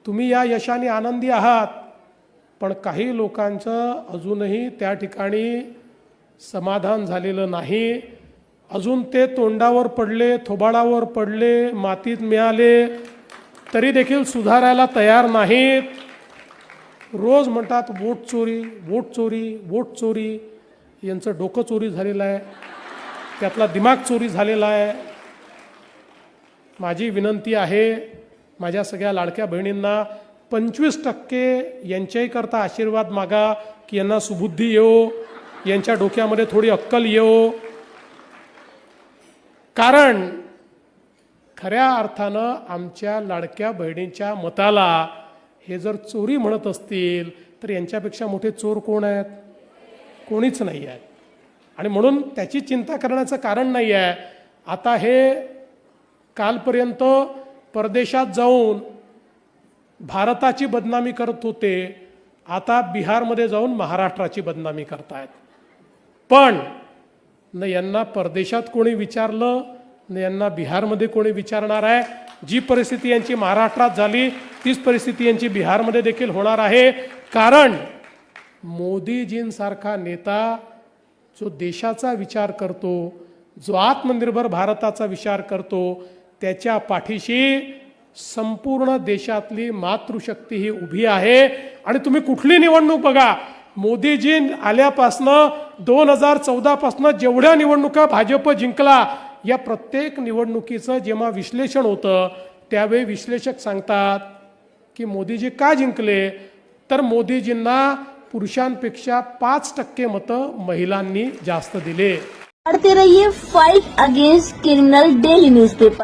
तुम्ही या यशाने आनंदी आहात, पण काही लोकांचं अजूनही त्या ठिकाणी समाधान झालेलं नाही। अजून ते तोंडावर पडले, थोबाडावर पडले, मातीत मिळाले तरी देखील सुधारायला तयार नाहीत। रोज म्हणतात वोट चोरी, वोट चोरी, वोट चोरी। यांचं डोकं चोरी झालेलं आहे, त्यातला दिमाग चोरी झालेला आहे। माझी विनंती आहे माझ्या सगळ्या लाडक्या बहिणींना, 25% यांच्याही करता आशीर्वाद मागा की यांना सुबुद्धी येवो, यांच्या डोक्यामध्ये थोडी अक्कल येवो। कारण खऱ्या अर्थानं आमच्या लाडक्या बहिणींच्या मताला हे जर चोरी म्हणत असतील तर यांच्यापेक्षा मोठे चोर कोण आहेत? कोणीच नाही आहे। आणि म्हणून त्याची चिंता करण्याचं कारण नाही आहे। आता हे कालपर्यंत परदेशात जाऊन भारताची बदनामी करत होते, आता बिहारमध्ये जाऊन महाराष्ट्राची बदनामी करतायत। पण न यांना परदेशात कोणी विचारलं, न यांना बिहारमध्ये कोणी विचारणार आहे। जी परिस्थिती यांची महाराष्ट्रात झाली तीच परिस्थिती यांची बिहारमध्ये देखील होणार आहे। कारण मोदीजींसारखा नेता जो देशाचा विचार करतो, जो आत्मनिर्भर भारताचा विचार करतो, त्याच्या पाठीशी संपूर्ण देशातली मातृशक्ती ही उभी आहे। आणि तुम्ही कुठली निवडणूक बघा, मोदीजी आल्यापासनं 2014 पासनं जेवढ्या निवडणुका भाजप जिंकला, या प्रत्येक निवडणुकीचं जेव्हा विश्लेषण होतं त्यावेळी विश्लेषक सांगतात की मोदीजी का जिंकले, तर मोदीजींना पुरुषांपेक्षा 5% मतं महिलांनी जास्त दिले। पढ़ते रहिए fight against criminal daily newspaper.